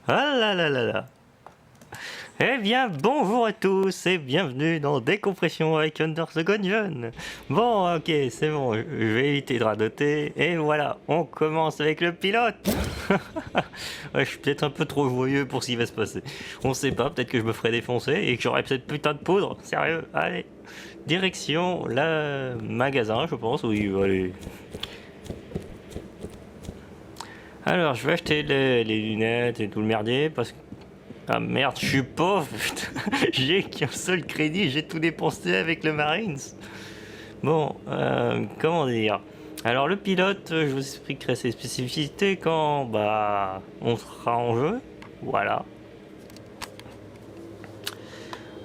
Ah là là là là. Eh bien, bonjour à tous et bienvenue dans Décompression avec Under the Gungeon. Bon, ok, c'est bon, je vais éviter de radoter. Et voilà, on commence avec le pilote. Ouais, je suis peut-être un peu trop joyeux pour ce qui va se passer. On sait pas, peut-être que je me ferai défoncer et que j'aurai cette putain de poudre. Sérieux, allez. Direction le magasin, je pense. Oui, allez. Alors, je vais acheter les lunettes et tout le merdier parce que... Ah merde, je suis pauvre, putain. J'ai qu'un seul crédit, j'ai tout dépensé avec le Marines. Bon, comment dire. Alors le pilote, je vous expliquerai ses spécificités quand on sera en jeu. Voilà.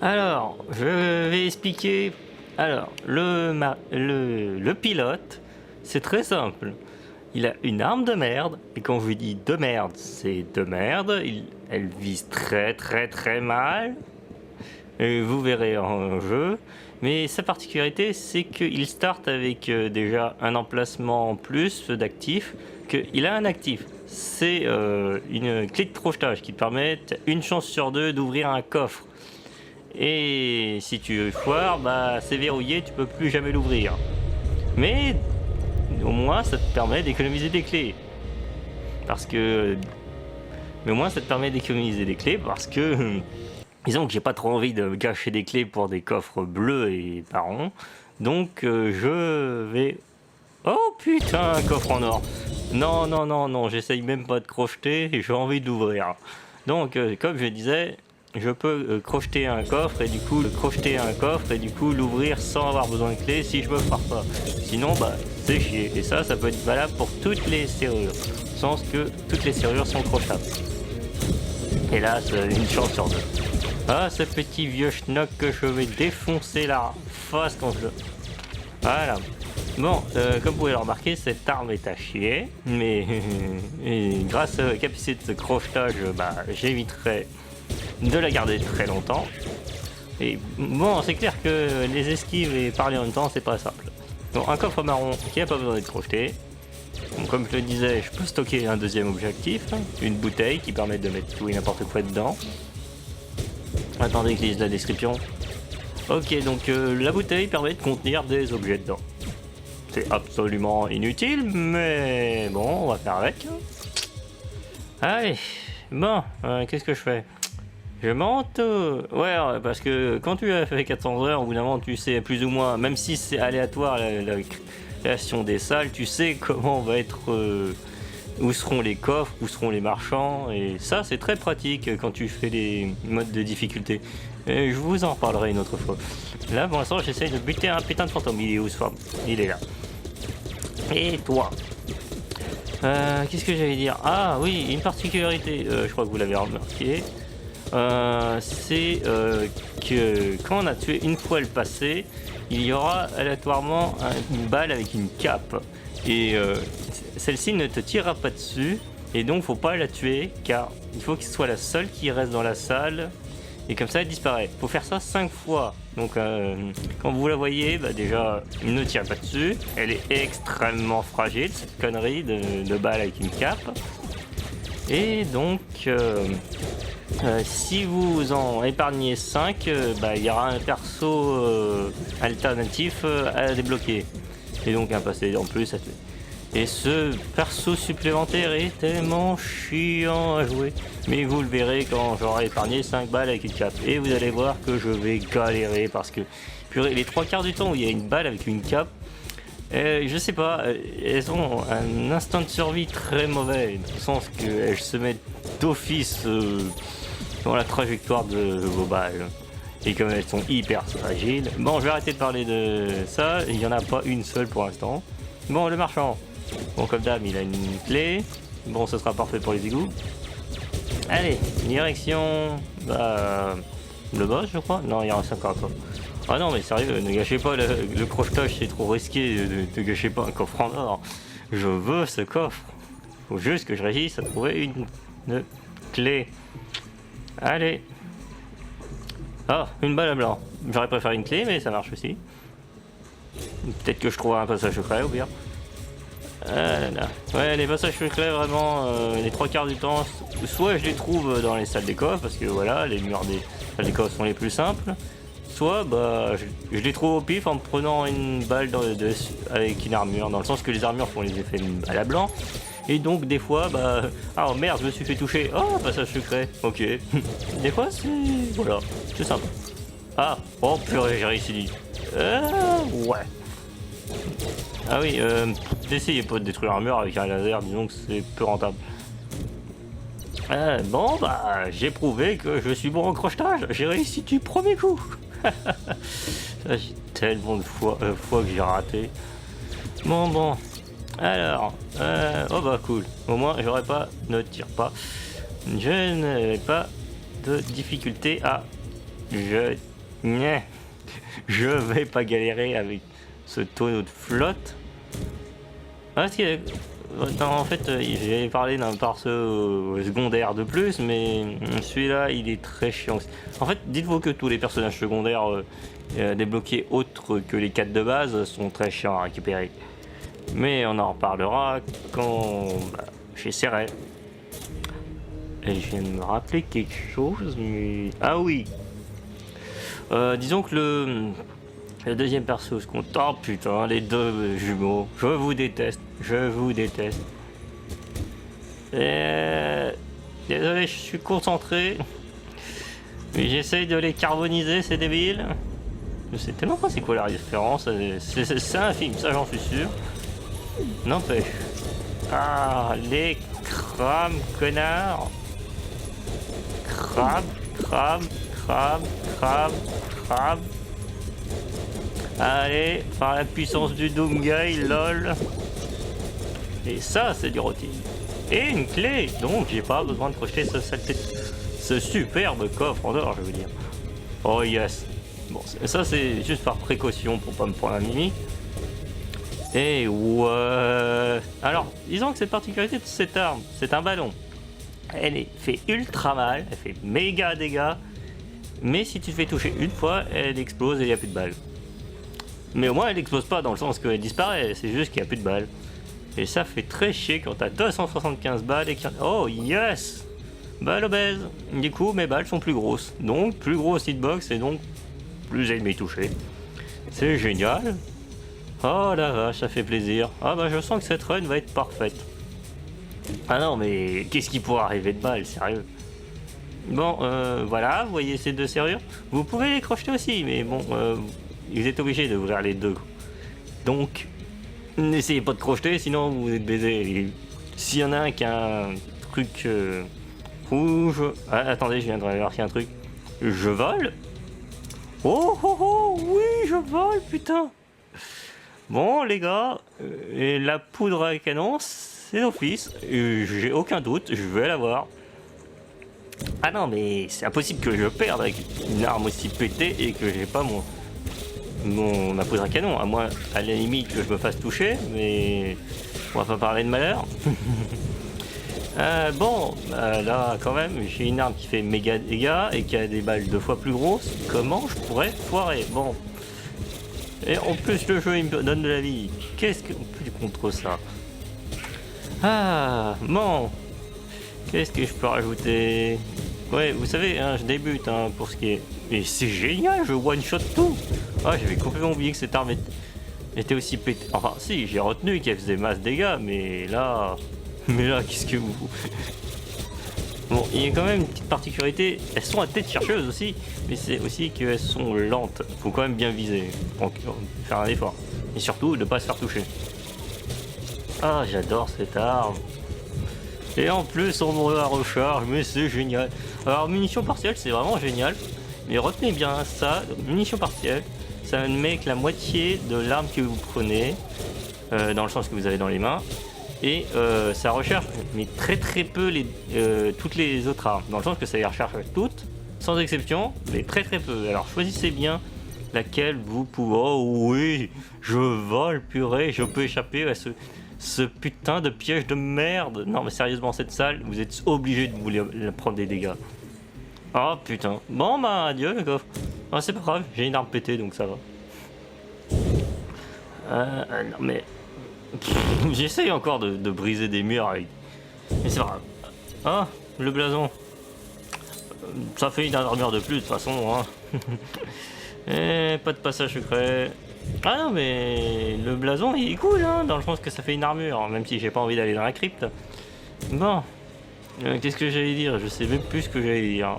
Alors, je vais expliquer. Alors, le pilote, c'est très simple. Il a une arme de merde, et quand je lui dis de merde, c'est de merde. Elle vise très très très mal. Et vous verrez en jeu. Mais sa particularité, c'est qu'il start avec déjà un emplacement en plus d'actif, qu'il a un actif. C'est une clé de crochetage qui permet une chance sur deux d'ouvrir un coffre. Et si tu foires, c'est verrouillé, tu peux plus jamais l'ouvrir. Mais au moins ça te permet d'économiser des clés. Mais au moins ça te permet d'économiser des clés parce que disons que j'ai pas trop envie de gâcher des clés pour des coffres bleus et marrons. Donc je vais... Oh putain, un coffre en or. Non, non, non, non, j'essaye même pas de crocheter et j'ai envie de l'ouvrir. Donc comme je disais, je peux crocheter un coffre et du coup l'ouvrir sans avoir besoin de clé si je me foire pas. Sinon c'est chier. Et ça peut être valable pour toutes les serrures. Au sens que toutes les serrures sont crochables. Et là c'est une chance sur deux. Ah, ce petit vieux schnock que je vais défoncer la face quand je... Voilà. Bon, comme vous pouvez le remarquer, cette arme est à chier, mais grâce à la capacité de crochetage, j'éviterai de la garder très longtemps. Et bon, c'est clair que les esquives et parler en même temps, c'est pas simple. Donc un coffre marron qui n'a pas besoin d'être crocheté. Donc, comme je le disais, je peux stocker un deuxième objectif, une bouteille qui permet de mettre tout et n'importe quoi dedans. Attendez que je lise la description. Ok, donc la bouteille permet de contenir des objets dedans. C'est absolument inutile, mais bon, on va faire avec. Allez, bon, qu'est-ce que je fais? Je monte. Ouais, parce que quand tu as fait 400 heures, au bout d'un moment, tu sais plus ou moins, même si c'est aléatoire la création des salles, tu sais comment va être. Où seront les coffres, où seront les marchands, et ça c'est très pratique quand tu fais les modes de difficulté. Et je vous en reparlerai une autre fois. Là pour l'instant j'essaye de buter un putain de fantôme. Il est où ce fantôme? Il est là. Et toi? Qu'est-ce que j'allais dire? Ah oui, une particularité, je crois que vous l'avez remarqué. C'est que quand on a tué une fois le passé, il y aura aléatoirement une balle avec une cape. Et celle-ci ne te tirera pas dessus, et donc faut pas la tuer, car il faut que ce soit la seule qui reste dans la salle, et comme ça elle disparaît. Faut faire ça 5 fois. Donc quand vous la voyez, déjà il ne tire pas dessus, elle est extrêmement fragile, cette connerie de balle avec une cape. Et donc si vous en épargnez 5, il y aura un perso alternatif à débloquer. Et donc un passé en plus à tuer. Et ce perso supplémentaire est tellement chiant à jouer. Mais vous le verrez quand j'aurai épargné 5 balles avec une cape. Et vous allez voir que je vais galérer parce que purée, les 3 quarts du temps où il y a une balle avec une cape, je sais pas, elles ont un instinct de survie très mauvais. Dans le sens qu'elles se mettent d'office dans la trajectoire de vos balles. Et comme elles sont hyper fragiles. Bon, je vais arrêter de parler de ça. Il n'y en a pas une seule pour l'instant. Bon, le marchand. Bon, comme d'hab, il a une clé. Bon, ce sera parfait pour les égouts. Allez, direction... le boss, je crois. Non, il y en reste encore. Ah non, mais sérieux, ne gâchez pas le crochetage, c'est trop risqué. Ne gâchez pas un coffre en or. Je veux ce coffre. Faut juste que je réussisse à trouver une clé. Allez. Ah, une balle à blanc. J'aurais préféré une clé, mais ça marche aussi. Peut-être que je trouve un passage secret, ou bien. Ah là là. Ouais, les passages secrets, vraiment, les trois quarts du temps, soit je les trouve dans les salles des coffres, parce que voilà, les murs des salles des coffres sont les plus simples, soit bah, je les trouve au pif en me prenant une balle avec une armure, dans le sens que les armures font les effets à la blanc, et donc des fois, bah, ah oh, merde, je me suis fait toucher, oh, passage secret, ok. Des fois, c'est, voilà, c'est sympa. Ah, oh purée, j'ai réussi. Ouais. Ah oui, n'essayez pas de détruire l'armure avec un laser, disons que c'est peu rentable. Bon, bah, j'ai prouvé que je suis bon en crochetage, j'ai réussi du premier coup. Ça, j'ai tellement de fois que j'ai raté. Bon, alors, oh bah cool, au moins j'aurais pas, ne tire pas, je n'avais pas de difficulté à, je vais pas galérer avec ce tonneau de flotte. Ah, parce que, non, en fait, j'ai parlé d'un perso secondaire de plus, mais celui-là, il est très chiant. En fait, dites-vous que tous les personnages secondaires débloqués autres que les 4 de base sont très chiants à récupérer. Mais on en reparlera quand bah, j'essaierai. Et je viens de me rappeler quelque chose, mais... Ah oui, disons que le deuxième perso se compte. Oh putain, les deux jumeaux. Je vous déteste. Je vous déteste. Désolé, je suis concentré. Mais j'essaye de les carboniser, ces débiles. Je sais tellement pas c'est quoi la référence. C'est un film, ça j'en suis sûr. N'empêche. Ah, les crabes, connards. Crabe. Allez, par la puissance du Doomguy, lol. Et ça, c'est du rôti. Et une clé, donc j'ai pas besoin de crocheter ce superbe coffre en or, je veux dire. Oh yes. Bon, ça c'est juste par précaution pour pas me prendre un mimi. Et ouais. Alors, disons que cette particularité de cette arme, c'est un ballon. Fait ultra mal, elle fait méga dégâts. Mais si tu te fais toucher une fois, elle explose et il n'y a plus de balles. Mais au moins elle explose pas dans le sens qu'elle disparaît, c'est juste qu'il n'y a plus de balles. Et ça fait très chier quand t'as 275 balles et qu'il y a... Oh yes, balle obèse. Du coup mes balles sont plus grosses. Donc plus grosse hitbox et donc plus ennemis touchés. C'est génial. Oh la vache, ça fait plaisir. Ah bah je sens que cette run va être parfaite. Ah non mais qu'est-ce qui pourrait arriver de balles, sérieux. Bon, voilà, vous voyez ces deux serrures. Vous pouvez les crocheter aussi, mais bon, vous êtes obligé d'ouvrir les deux. Donc, n'essayez pas de crocheter, sinon vous êtes baisé. S'il y en a un qui a un truc rouge... Ah, attendez, je viens de remarquer un truc. Je vole? Oh, oui, je vole, putain. Bon, les gars, et la poudre à canon, c'est d'office. J'ai aucun doute, je vais l'avoir. Ah non, mais c'est impossible que je perde avec une arme aussi pétée et que j'ai pas ma poudre à canon. À moins, à la limite, que je me fasse toucher, mais on va pas parler de malheur. Bon, là, quand même, j'ai une arme qui fait méga dégâts et qui a des balles 2 fois plus grosses. Comment je pourrais foirer? Bon. Et en plus, le jeu, il me donne de la vie. Qu'est-ce qu'on peut contre ça? Ah, bon. Qu'est-ce que je peux rajouter? Ouais, vous savez, hein, je débute hein, pour ce qui est... Mais c'est génial, je one-shot tout. Ah, j'avais complètement oublié que cette arme était aussi pétée. Enfin, si, j'ai retenu qu'elle faisait masse dégâts, mais là... qu'est-ce que vous... Bon, il y a quand même une petite particularité. Elles sont à tête chercheuse aussi, mais c'est aussi qu'elles sont lentes. Faut quand même bien viser. Donc, faire un effort. Et surtout, ne pas se faire toucher. Ah, j'adore cette arme. Et en plus, on me la recharge, mais c'est génial. Alors, munitions partielles, c'est vraiment génial. Mais retenez bien ça, munitions partielles, ça ne met que la moitié de l'arme que vous prenez, dans le sens que vous avez dans les mains. Et ça recharge, mais très peu toutes les autres armes. Dans le sens que ça les recharge toutes, sans exception, mais très peu. Alors, choisissez bien laquelle vous pouvez... Oh oui, je vole, purée, je peux échapper à ce putain de piège de merde. Non mais sérieusement, cette salle, vous êtes obligé de vous prendre des dégâts. Oh putain. Bon bah adieu le coffre. Oh, c'est pas grave, j'ai une arme pétée donc ça va. Non mais... J'essaye encore de briser des murs avec... Mais c'est pas grave. Ah, le blason. Ça fait une armure de plus de toute façon. Hein. Et pas de passage secret. Ah non, mais le blason il est cool, hein, dans le sens que ça fait une armure, même si j'ai pas envie d'aller dans la crypte. Bon. Qu'est-ce que j'allais dire? Je sais même plus ce que j'allais dire.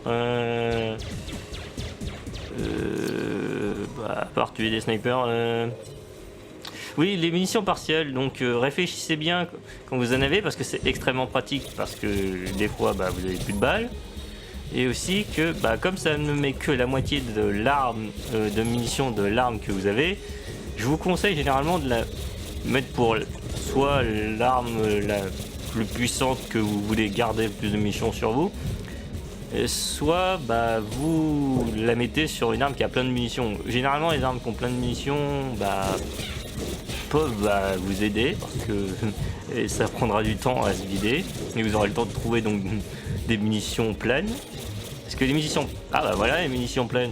Bah, à part tuer des snipers. Oui, les munitions partielles, donc réfléchissez bien quand vous en avez, parce que c'est extrêmement pratique, parce que des fois bah, vous avez plus de balles. Et aussi que bah, comme ça ne met que la moitié de l'arme, de munitions de l'arme que vous avez, je vous conseille généralement de la mettre pour soit l'arme la plus puissante que vous voulez garder plus de munitions sur vous, soit bah, vous la mettez sur une arme qui a plein de munitions. Généralement les armes qui ont plein de munitions bah, peuvent bah, vous aider parce que ça prendra du temps à se vider et vous aurez le temps de trouver donc des munitions pleines. Parce que les munitions... Ah bah voilà les munitions pleines.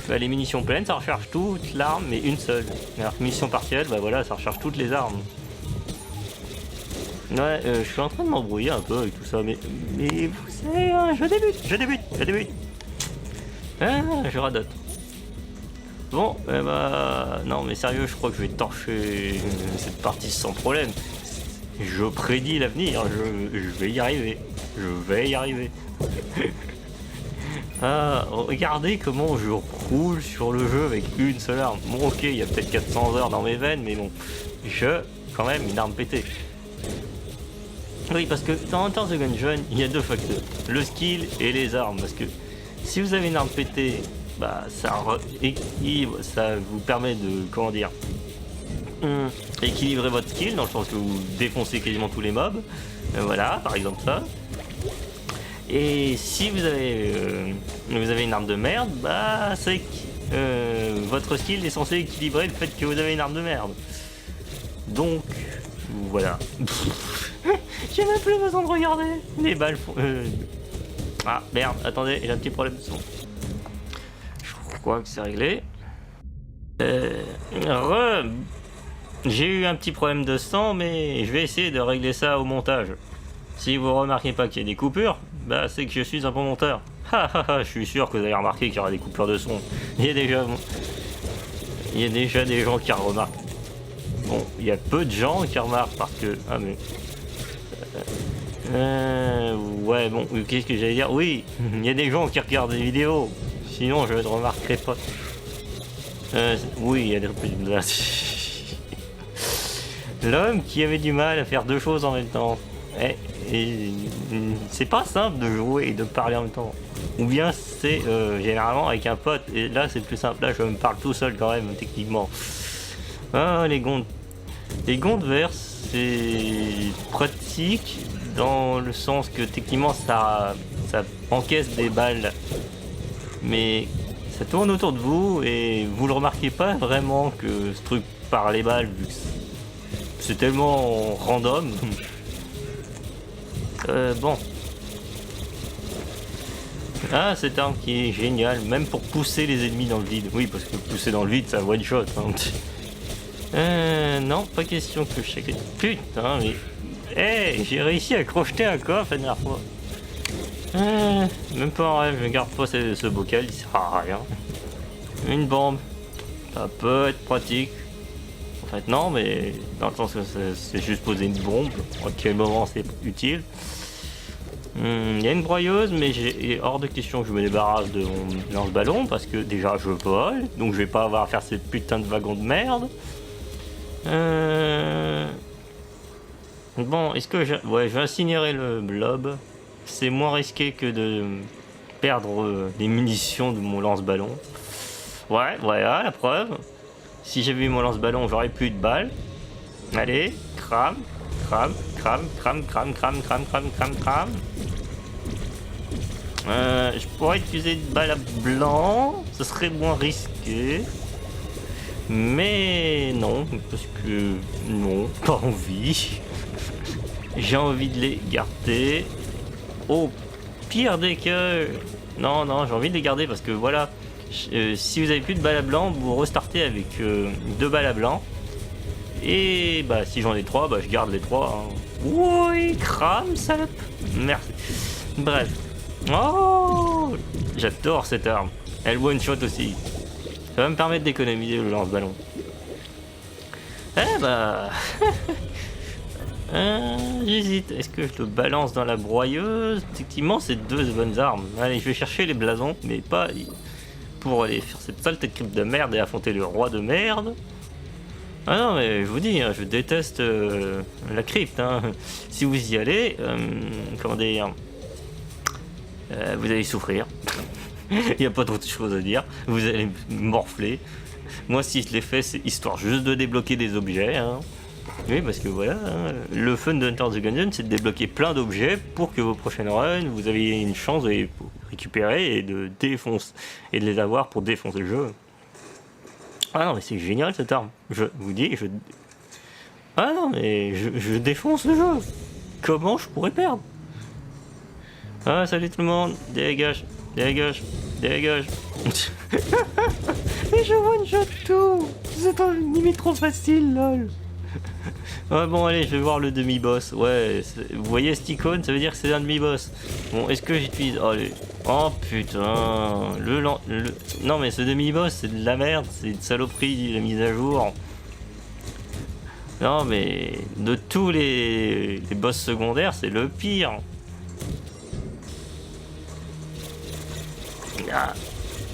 Bah, les munitions pleines ça recharge toute l'arme mais une seule. Alors que munitions partielles bah voilà ça recharge toutes les armes. Ouais, je suis en train de m'embrouiller un peu avec tout ça, mais vous savez, je débute. Ah, je radote. Bon, bah, non mais sérieux, je crois que je vais torcher cette partie sans problème. Je prédis l'avenir, je vais y arriver. Ah, regardez comment je roule sur le jeu avec une seule arme. Bon ok, il y a peut-être 400 heures dans mes veines, mais bon, quand même, une arme pétée. Oui, parce que dans Enter the Gungeon, il y a deux facteurs, le skill et les armes. Parce que si vous avez une arme pétée, bah ça équilibre, ça vous permet de, comment dire, équilibrer votre skill, dans le sens que vous défoncez quasiment tous les mobs. Voilà, par exemple ça. Et si vous avez une arme de merde, bah c'est que votre skill est censé équilibrer le fait que vous avez une arme de merde. Donc, voilà. J'ai même plus besoin de regarder. Les balles font... Ah merde, attendez, j'ai un petit problème de son. Je crois que c'est réglé. J'ai eu un petit problème de sang, mais je vais essayer de régler ça au montage. Si vous remarquez pas qu'il y a des coupures, bah c'est que je suis un bon monteur. Je suis sûr que vous avez remarqué qu'il y aura des coupures de son. Il y a déjà des gens qui remarquent. Bon, il y a peu de gens qui remarquent parce que... Ah mais... ouais, bon, qu'est-ce que j'allais dire? Oui, il y a des gens qui regardent des vidéos. Sinon, je ne remarquerai pas. Oui, il y a des... L'homme qui avait du mal à faire deux choses en même temps. Et c'est pas simple de jouer et de parler en même temps. Ou bien c'est généralement avec un pote. Et là, c'est plus simple. Là, je me parle tout seul quand même, techniquement. Ah, les gonds. Les gonds verts, c'est pratique dans le sens que techniquement ça encaisse des balles, mais ça tourne autour de vous et vous le remarquez pas vraiment que ce truc part les balles vu que c'est tellement random. Bon. Ah, cette arme qui est géniale, même pour pousser les ennemis dans le vide. Oui, parce que pousser dans le vide, ça one shot. Hein. Non, pas question que je sais. Putain, mais... Hey, j'ai réussi à crocheter un coffre la dernière fois. Même pas en rêve, je garde pas ce bocal, il sert à rien. Une bombe, ça peut être pratique. En fait, non, mais dans le sens que c'est juste poser une bombe. À quel moment c'est utile. Il y a une broyeuse, mais j'ai hors de question que je me débarrasse de mon lance-ballon parce que déjà je vole, donc je vais pas avoir à faire ces putains de wagons de merde. Bon, est-ce que je vais incinérer le blob. C'est moins risqué que de perdre les munitions de mon lance-ballon. Ouais, voilà la preuve. Si j'avais eu mon lance-ballon, j'aurais plus de balles. Allez, crame. Je pourrais utiliser une balle à blanc, ce serait moins risqué. Mais non, parce que non, pas envie. J'ai envie de les garder. Au pire des cas, non, j'ai envie de les garder parce que voilà, si vous avez plus de balles à blanc, vous restartez avec 2 balles à blanc. Et bah si j'en ai 3, bah je garde les 3. Hein. Oui, crame, salope. Merci. Bref. Oh, j'adore cette arme. Elle one-shot aussi. Ça va me permettre d'économiser le lance-ballon. Eh bah... j'hésite. Est-ce que je le balance dans la broyeuse? Effectivement, c'est 2 bonnes armes. Allez, je vais chercher les blasons, mais pas pour aller faire cette saleté de crypte de merde et affronter le roi de merde. Ah non, mais je vous dis, hein, je déteste la crypte. Hein. Si vous y allez, comment dire, vous allez souffrir. Il n'y a pas d'autre chose à dire. Vous allez morfler. Moi, si je l'ai fait, c'est histoire juste de débloquer des objets. Hein. Oui, parce que voilà, hein, le fun de Enter the Gungeon, c'est de débloquer plein d'objets pour que vos prochaines runs, vous ayez une chance de les récupérer et de défoncer et de les avoir pour défoncer le jeu. Ah non, mais c'est génial cette arme. Je vous dis, ah non, mais je défonce le jeu. Comment je pourrais perdre? Ah, salut tout le monde. Dégage, dégage, dégage. Et je one-shot tout. C'est limite trop facile, lol. Ouais, bon, allez, je vais voir le demi-boss. Ouais, vous voyez cette icône, ça veut dire que c'est un demi-boss. Bon, est-ce que j'utilise... Allez. Oh putain. Non, mais ce demi-boss, c'est de la merde. C'est une saloperie, la mise à jour. Non, mais de tous les boss secondaires, c'est le pire.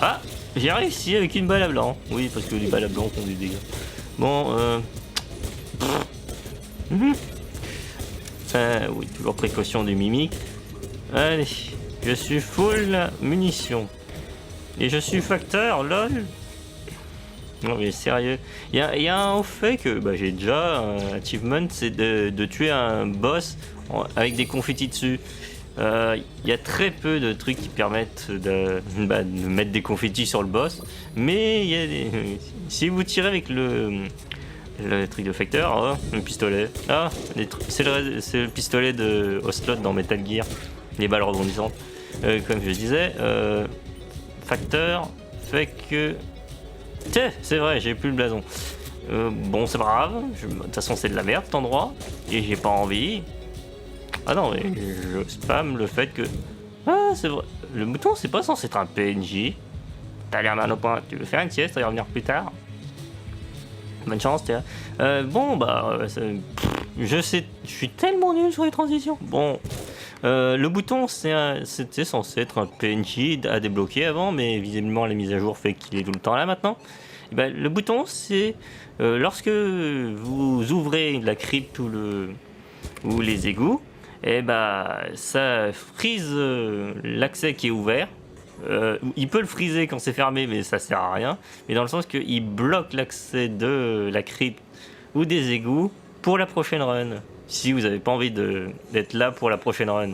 Ah, j'ai réussi avec une balle à blanc. Oui, parce que les balles à blanc font du dégât. Bon, oui, toujours précaution du mimique. Allez, je suis full munitions. Et je suis facteur, lol. Non mais sérieux. Il y a un au fait que bah, j'ai déjà un achievement, c'est de tuer un boss avec des confettis dessus. Il y a très peu de trucs qui permettent de mettre des confettis sur le boss. Mais il y a si vous tirez avec le truc de facteur, oh, le pistolet. Ah, c'est le pistolet de Ocelot dans Metal Gear, les balles rebondissantes. Comme je disais, facteur fait que... Tiens, c'est vrai, j'ai plus le blason. Bon, c'est pas grave, de toute façon c'est de la merde cet endroit, et j'ai pas envie. Ah non, mais je spam le fait que... Ah, c'est vrai, le mouton c'est pas censé être un PNJ. T'as l'air mal au point, tu veux faire une sieste et revenir plus tard? Bonne chance, tiens. Bon, bah, je sais, je suis tellement nul sur les transitions. Bon, le bouton, c'était censé être un PNJ à débloquer avant, mais visiblement la mise à jour fait qu'il est tout le temps là maintenant. Et ben, le bouton, c'est lorsque vous ouvrez la crypte ou les égouts, et ben, ça freeze l'accès qui est ouvert. Il peut le freezer quand c'est fermé, mais ça sert à rien. Mais dans le sens qu'il bloque l'accès de la crypte ou des égouts pour la prochaine run. Si vous n'avez pas envie d'être là pour la prochaine run.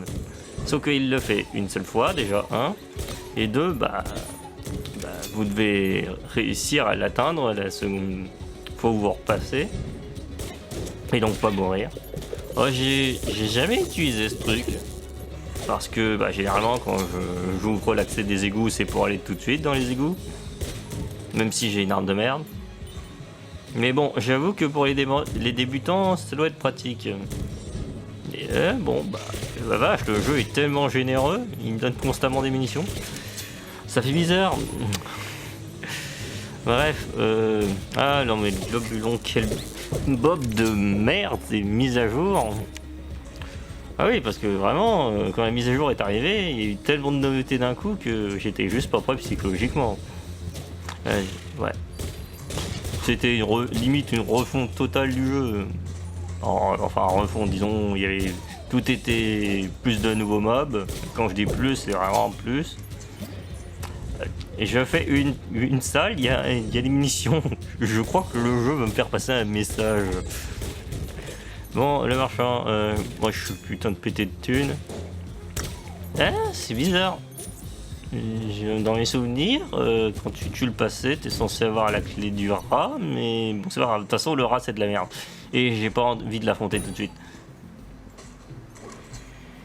Sauf qu'il le fait une seule fois, déjà, un. Et deux, vous devez réussir à l'atteindre la seconde fois où vous repassez. Et donc pas mourir. Oh, j'ai jamais utilisé ce truc. Parce que généralement quand j'ouvre l'accès des égouts, c'est pour aller tout de suite dans les égouts. Même si j'ai une arme de merde. Mais bon, j'avoue que pour les débutants, ça doit être pratique. Et bon, la vache, le jeu est tellement généreux, il me donne constamment des munitions. Ça fait bizarre. Bref, ah non mais le globulon, quel bob de merde, c'est mise à jour. Ah oui, parce que vraiment, quand la mise à jour est arrivée, il y a eu tellement de nouveautés d'un coup que j'étais juste pas prêt psychologiquement. Ouais. C'était limite une refonte totale du jeu. Enfin, refonte, disons, tout était plus de nouveaux mobs. Quand je dis plus, c'est vraiment plus. Et je fais une salle, il y a des munitions. Je crois que le jeu va me faire passer un message. Bon, le marchand, moi je suis putain de pété de thunes. Ah, c'est bizarre. Dans mes souvenirs, quand tu tues le passé, t'es censé avoir la clé du rat, mais bon, c'est pas grave. De toute façon, le rat c'est de la merde. Et j'ai pas envie de l'affronter tout de suite.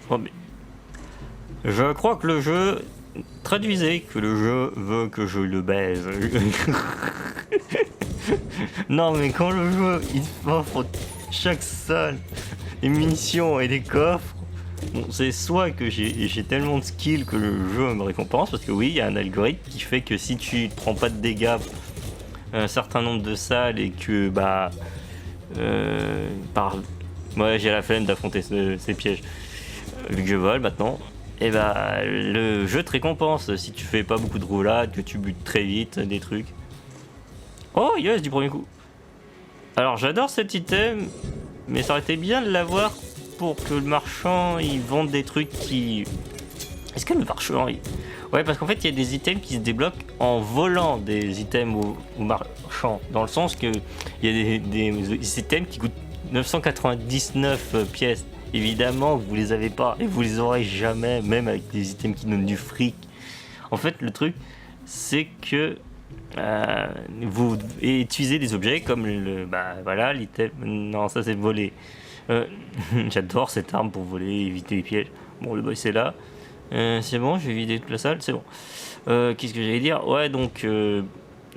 Oh, mais... Je crois que le jeu... Traduisez que le jeu veut que je le baise. Non, mais quand le jeu il offre chaque salle des munitions et des coffres, bon, c'est soit que j'ai tellement de skills que le jeu me récompense, parce que oui, il y a un algorithme qui fait que si tu prends pas de dégâts un certain nombre de salles et que moi j'ai la flemme d'affronter ces pièges vu que je vole maintenant, et le jeu te récompense si tu fais pas beaucoup de roulades, que tu butes très vite des trucs. Oh yes, du premier coup. Alors j'adore cet item, mais ça aurait été bien de l'avoir pour que le marchand il vende des trucs qui... Est-ce que le marchand il... Ouais, parce qu'en fait il y a des items qui se débloquent en volant des items au marchand, dans le sens que il y a des items qui coûtent 999 pièces. Évidemment vous les avez pas et vous les aurez jamais, même avec des items qui donnent du fric. En fait le truc c'est que vous utilisez des objets comme voilà l'item. Non, ça c'est voler. J'adore cette arme pour voler, éviter les pièges. Bon, le boss c'est là. C'est bon, je vais vider toute la salle, c'est bon. Qu'est-ce que j'allais dire? Ouais, donc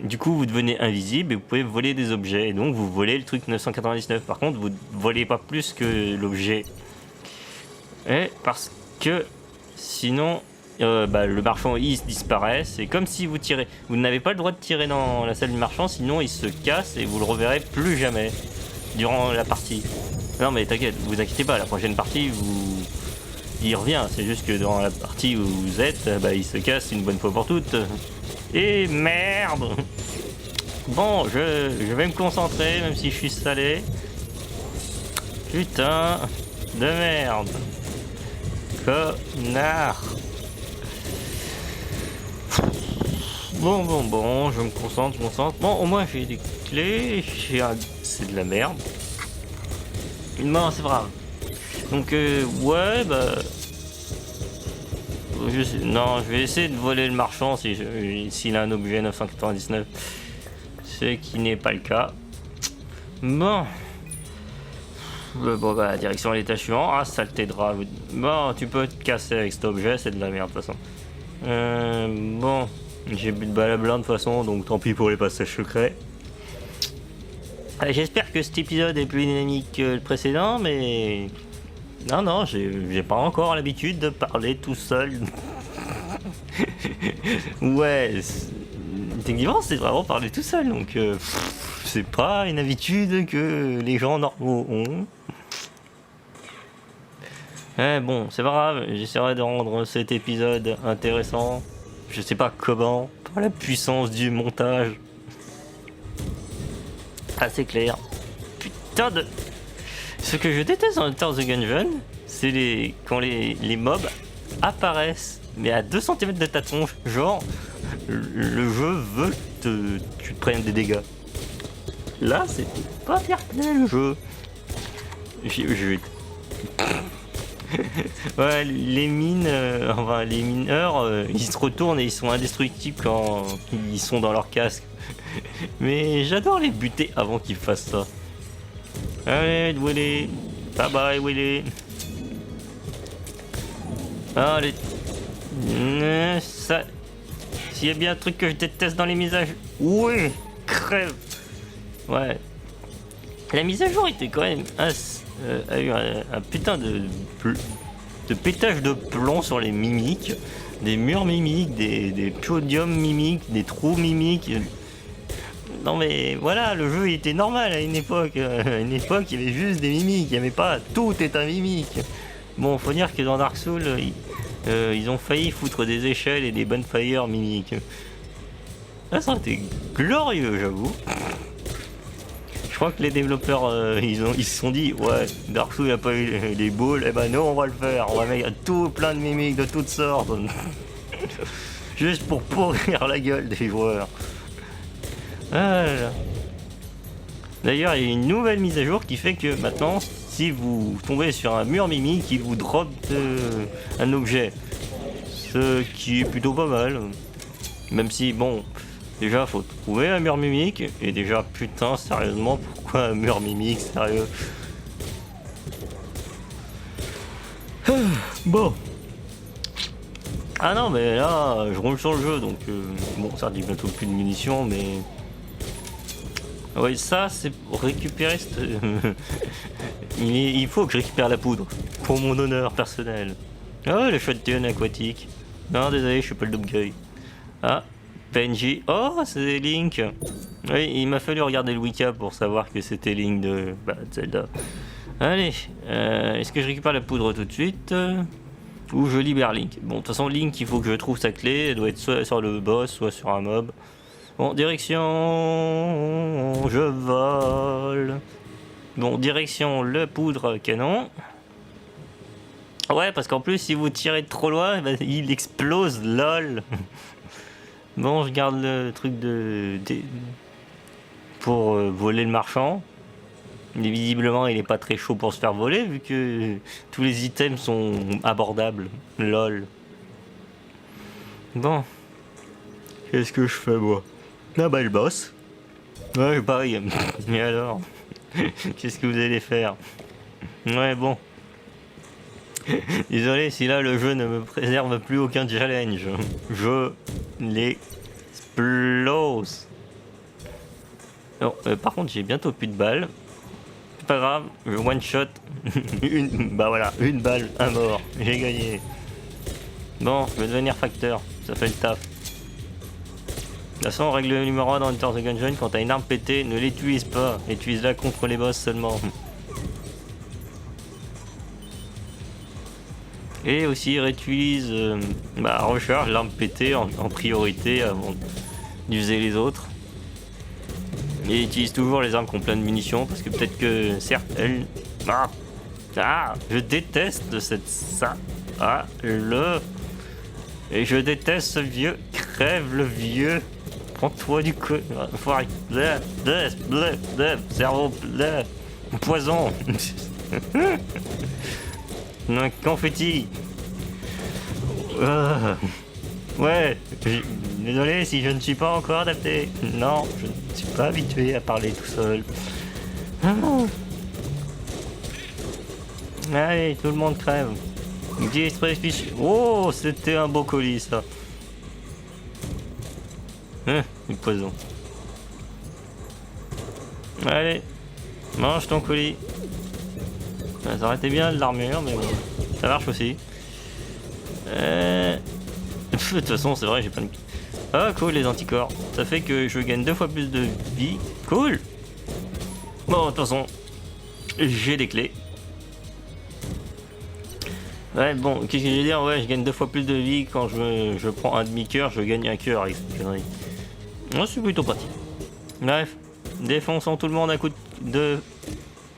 du coup vous devenez invisible et vous pouvez voler des objets. Et donc vous volez le truc 999. Par contre, vous volez pas plus que l'objet. Et parce que sinon le marchand il disparaît. C'est comme si vous tirez. Vous n'avez pas le droit de tirer dans la salle du marchand, sinon il se casse et vous le reverrez plus jamais durant la partie. Non mais t'inquiète, vous inquiétez pas, la prochaine partie il revient. C'est juste que dans la partie où vous êtes, il se casse une bonne fois pour toutes. Et merde. Bon, je vais me concentrer même si je suis salé. Putain de merde. Connard. Bon, je me concentre. Bon, au moins j'ai des clés, c'est de la merde. Non, c'est grave. Donc, ouais, non, je vais essayer de voler le marchand s'il a un objet 999. Ce qui n'est pas le cas. Bon. Direction à l'étage suivant. Ah, saleté de rat. Bon, tu peux te casser avec cet objet, c'est de la merde de toute façon. Bon. J'ai bu de balle à blanc de toute façon, donc tant pis pour les passages secrets. J'espère que cet épisode est plus dynamique que le précédent, mais... Non, j'ai pas encore l'habitude de parler tout seul. Ouais, techniquement c'est vraiment parler tout seul, donc c'est pas une habitude que les gens normaux ont. Bon, c'est pas grave, j'essaierai de rendre cet épisode intéressant. Je sais pas comment, par la puissance du montage. Assez clair. Putain de... Ce que je déteste dans Enter the Gungeon, c'est quand les mobs apparaissent, mais à 2 cm de ta tronche. Genre, le jeu veut que tu te prennes des dégâts. Là, c'est pas fair play le jeu. Ouais, les mineurs, ils se retournent et ils sont indestructibles quand ils sont dans leur casque. Mais j'adore les buter avant qu'ils fassent ça. Allez, Willy. Bye bye, Willy. Allez. Ça. S'il y a bien un truc que je déteste dans les mises à jour. Oui, crève. Ouais. La mise à jour était quand même a eu un putain de pétage de plomb sur les mimiques, des murs mimiques, des podiums mimiques, des trous mimiques. Non mais voilà, le jeu il était normal à une époque. À une époque il y avait juste des mimiques, il n'y avait pas tout est un mimique. Bon, faut dire que dans Dark Souls ils ont failli foutre des échelles et des bonfires mimiques. Là ça a été glorieux, j'avoue. Je crois que les développeurs, ils se sont dit, ouais, Dark Souls n'a pas eu les balls, et ben non, on va le faire, on va mettre tout plein de mimiques de toutes sortes, juste pour pourrir la gueule des joueurs. Ah là là. D'ailleurs, il y a une nouvelle mise à jour qui fait que maintenant, si vous tombez sur un mur mimique, il vous drop un objet, ce qui est plutôt pas mal, même si, bon... Déjà, faut trouver un mur mimique. Et déjà, putain, sérieusement, pourquoi un mur mimique, sérieux? Bon. Ah non, mais là, je roule sur le jeu, donc... bon, ça dit bientôt plus de munitions, mais... Oui, ça c'est pour récupérer cette... il faut que je récupère la poudre, pour mon honneur personnel. Oh, le shotgun aquatique. Non, désolé, je suis pas le Doomguy. Ah, PNJ. Oh, c'est Link. Oui, il m'a fallu regarder le wiki pour savoir que c'était Link de Zelda. Allez, est-ce que je récupère la poudre tout de suite ou je libère Link? Bon, de toute façon, Link, il faut que je trouve sa clé. Elle doit être soit sur le boss, soit sur un mob. Bon, direction... Je vole. Bon, direction le poudre canon. Ouais, parce qu'en plus, si vous tirez trop loin, bah, il explose, lol. Bon, je garde le truc pour voler le marchand. Mais visiblement, il est pas très chaud pour se faire voler, vu que tous les items sont abordables, lol. Bon. Qu'est-ce que je fais, moi? Ah bah, le boss. Ouais, pareil. Mais alors? Qu'est-ce que vous allez faire? Ouais, bon. Désolé si là le jeu ne me préserve plus aucun challenge. Je l'explose. Non, par contre j'ai bientôt plus de balles. C'est pas grave, je one shot. Bah voilà, une balle, un mort. J'ai gagné. Bon, je vais devenir facteur, ça fait le taf. De toute façon, règle numéro 1 dans Enter the Gungeon, quand t'as une arme pétée, ne l'utilise pas. Utilise-la contre les boss seulement. Et aussi réutilise, recharge l'arme pétée en priorité avant d'user les autres. Et utilise toujours les armes qui ont plein de munitions parce que peut-être que certes elles... je déteste ça. Et je déteste ce vieux. Crève le vieux. Prends-toi du coup. Cerveau. Poison. Confetti. Ouais, désolé si je ne suis pas encore adapté. Non, je ne suis pas habitué à parler tout seul. Allez, tout le monde crève. Oh, c'était un beau colis ça. Du poison. Allez, mange ton colis. Ça aurait été bien de l'armure, mais bon, ça marche aussi. De toute façon, c'est vrai, j'ai pas de... Ah, cool, les anticorps. Ça fait que je gagne 2 fois plus de vie. Cool. Bon, de toute façon, j'ai des clés. Ouais, bon, qu'est-ce que je vais dire? Ouais, je gagne 2 fois plus de vie quand je prends un demi-cœur, je gagne un cœur avec cette connerie. Moi, c'est plutôt pratique. Bref, défonçons tout le monde à coup de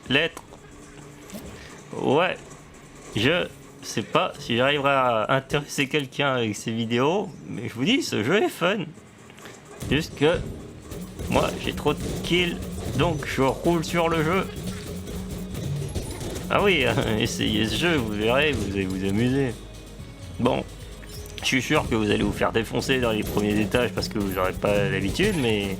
lettres. Ouais, je sais pas si j'arriverai à intéresser quelqu'un avec ces vidéos, mais je vous dis, ce jeu est fun. Juste que moi, j'ai trop de kills, donc je roule sur le jeu. Ah oui, essayez ce jeu, vous verrez, vous allez vous amuser. Bon, je suis sûr que vous allez vous faire défoncer dans les premiers étages parce que vous n'aurez pas l'habitude, mais...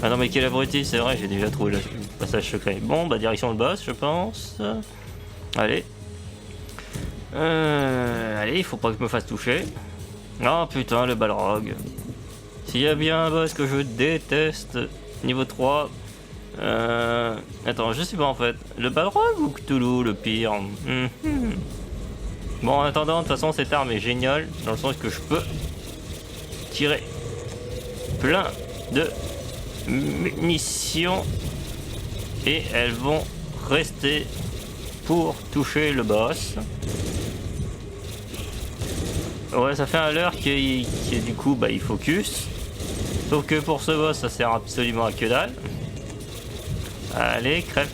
Ah non mais quel abruti, c'est vrai, j'ai déjà trouvé le passage secret. Bon, bah direction le boss, je pense. Allez. Allez, il faut pas que je me fasse toucher. Oh putain, le Balrog. S'il y a bien un boss que je déteste, niveau 3... Attends, je sais pas en fait. Le Balrog ou Cthulhu, le pire? Bon, en attendant, de toute façon, cette arme est géniale, dans le sens que je peux tirer plein de munitions et elles vont rester pour toucher le boss. Ouais, ça fait un leurre qui du coup, bah, il focus. Sauf que pour ce boss, ça sert absolument à que dalle. Allez, crève.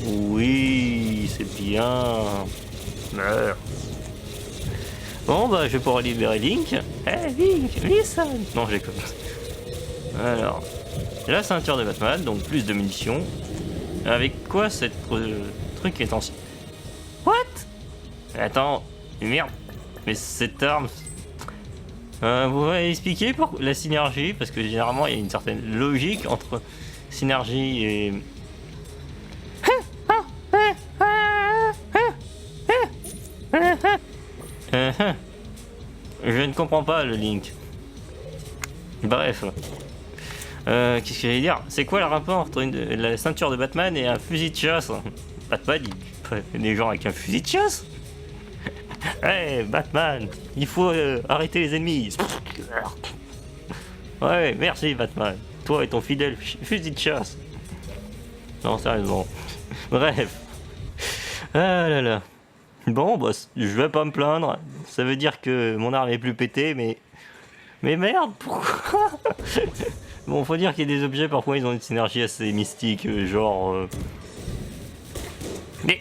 Oui, c'est bien. Meurs. Bon, bah, je vais pouvoir libérer Link. Link, listen. Non, j'ai comme ça. Alors, la ceinture de Batman, donc plus de munitions. Avec quoi cette truc est ancien? What? Attends, merde. Mais cette arme... vous m'avez expliqué pour la synergie, parce que généralement il y a une certaine logique entre synergie et... Je ne comprends pas le Link. Bref. Qu'est-ce que j'allais dire? C'est quoi le rapport entre la ceinture de Batman et un fusil de chasse? Batman, il tue les gens avec un fusil de chasse? Hey, Batman, il faut arrêter les ennemis. Ouais, merci Batman. Toi et ton fidèle fusil de chasse. Non, sérieusement. Bref. Ah là là. Bon, bah, je vais pas me plaindre. Ça veut dire que mon arme est plus pétée, mais... Mais merde, pourquoi? Bon, faut dire qu'il y a des objets, parfois, ils ont une synergie assez mystique, genre... Mais...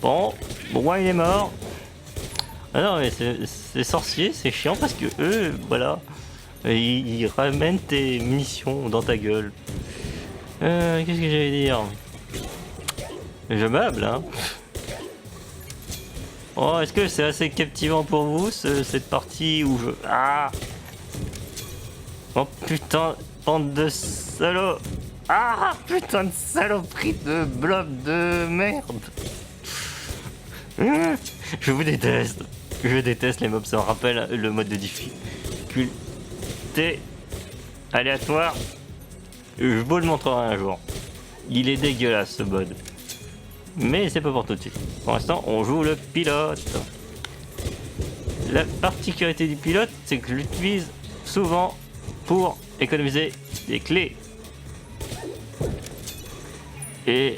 Bon, moi il est mort. Ah non, mais c'est sorcier, c'est chiant parce que eux, voilà... Ils ramènent tes munitions dans ta gueule. Qu'est-ce que j'allais dire? Je meuble, hein. Oh, est-ce que c'est assez captivant pour vous, cette partie où je... Ah! Oh putain, bande de salauds! Ah! Putain de saloperie de blob de merde! Je vous déteste. Je déteste les mobs, ça me rappelle le mode de difficulté aléatoire. Je vous le montrerai un jour. Il est dégueulasse ce mode. Mais c'est pas pour tout de suite. Pour l'instant, on joue le pilote. La particularité du pilote, c'est que je l'utilise souvent pour économiser des clés. Et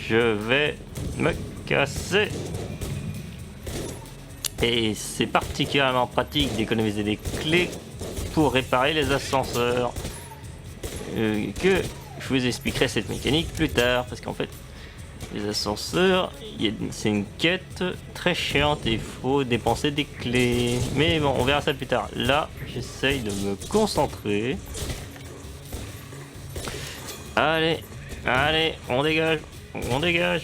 je vais me casser. Et c'est particulièrement pratique d'économiser des clés pour réparer les ascenseurs. Que je vous expliquerai cette mécanique plus tard, parce qu'en fait, les ascenseurs, c'est une quête très chiante et il faut dépenser des clés. Mais bon, on verra ça plus tard. Là, j'essaye de me concentrer. Allez, allez, on dégage, on dégage.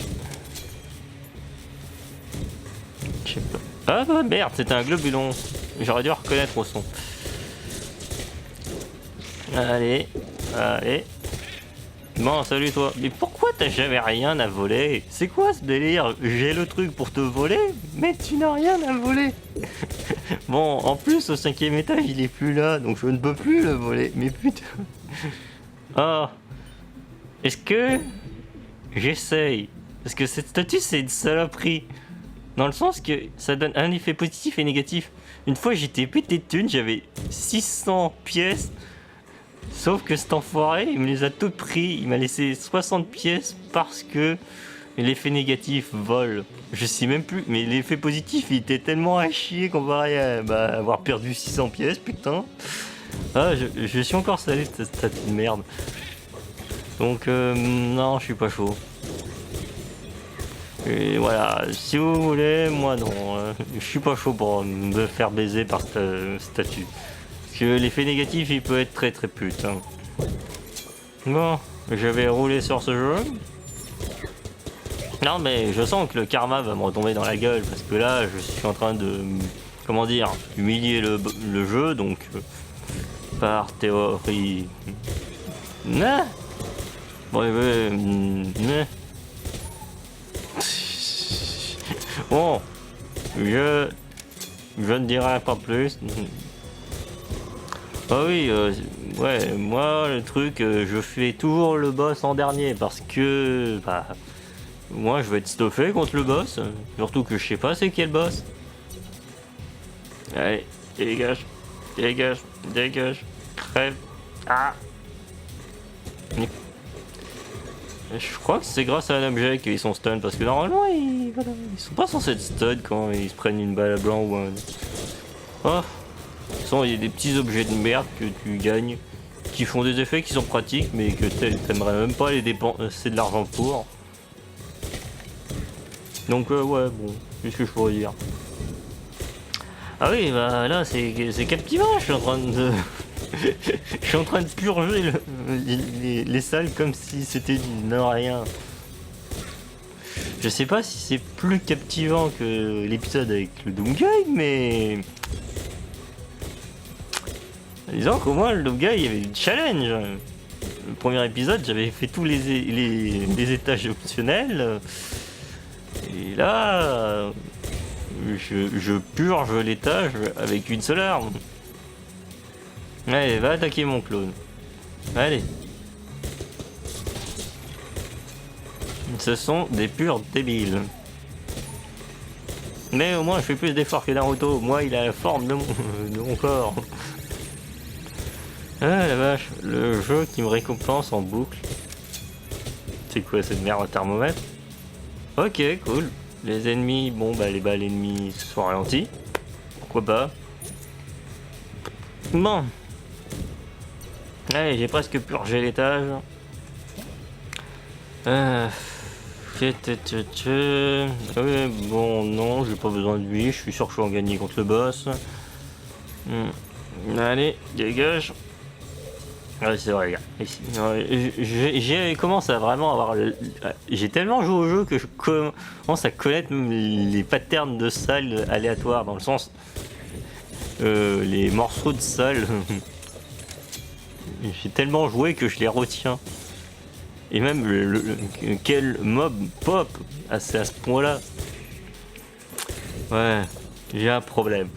Je sais pas. Ah bah merde, c'était un globulon. J'aurais dû reconnaître au son. Allez, allez. Bon, salut toi. Mais pourquoi t'as jamais rien à voler? C'est quoi ce délire? J'ai le truc pour te voler, mais tu n'as rien à voler. Bon, en plus, au 5e étage, il est plus là, donc je ne peux plus le voler. Mais putain. Ah. Est-ce que... J'essaye. Parce que cette statue, c'est une saloperie. Dans le sens que ça donne un effet positif et négatif. Une fois, j'étais pété de thunes, j'avais 600 pièces. Sauf que cet enfoiré, il me les a toutes pris. Il m'a laissé 60 pièces parce que l'effet négatif vole. Je sais même plus, mais l'effet positif, il était tellement à chier comparé à avoir perdu 600 pièces, putain. Ah, je suis encore salé de cette statue de merde. Donc, non, je suis pas chaud. Et voilà, si vous voulez, moi non. Je suis pas chaud pour me faire baiser par cette statue. Parce que l'effet négatif, il peut être très très pute. Hein. Bon, je vais rouler sur ce jeu. Non mais je sens que le karma va me retomber dans la gueule. Parce que là, je suis en train de... Comment dire? Humilier le jeu, donc... par théorie... Nah. Bon, nah. Bon, je ne dirai pas plus. Ah oui, ouais, moi le truc, je fais toujours le boss en dernier parce que, moi je vais être stuffé contre le boss, surtout que je sais pas c'est quel boss. Allez, dégage, dégage, dégage, crève. Ah. Je crois que c'est grâce à un objet qu'ils sont stun parce que normalement ils sont pas censés être stun quand ils se prennent une balle à blanc ou un... Oh. De toute façon il y a des petits objets de merde que tu gagnes qui font des effets qui sont pratiques mais que t'aimerais même pas les dépenser de l'argent pour. Donc ouais bon, qu'est-ce que je pourrais dire? Ah oui bah là c'est captivant, je suis en train de... Je suis en train de purger les salles comme si c'était du rien. Je sais pas si c'est plus captivant que l'épisode avec le Doomguy, mais... Disons qu'au moins le Doomguy, il y avait du challenge. Le premier épisode, j'avais fait tous les étages optionnels. Et là... Je purge l'étage avec une seule arme. Allez, va attaquer mon clone. Allez. Ce sont des purs débiles. Mais au moins je fais plus d'efforts que Naruto. Moi il a la forme de mon corps. Ah la vache, le jeu qui me récompense en boucle. C'est quoi cette merde, un thermomètre? Ok, cool. Les ennemis, bon bah les balles ennemies sont ralenties. Pourquoi pas. Bon. Allez, j'ai presque purgé l'étage. Oui, bon, non, j'ai pas besoin de lui. Je suis sûr que je vais en gagner contre le boss. Allez, dégage. Ouais, c'est vrai, gars. J'ai commencé à vraiment avoir... J'ai tellement joué au jeu que je commence à connaître les patterns de salles aléatoires, dans le sens... les morceaux de salles... J'ai tellement joué que je les retiens. Et même quel mob pop à ce point-là. Ouais, j'ai un problème.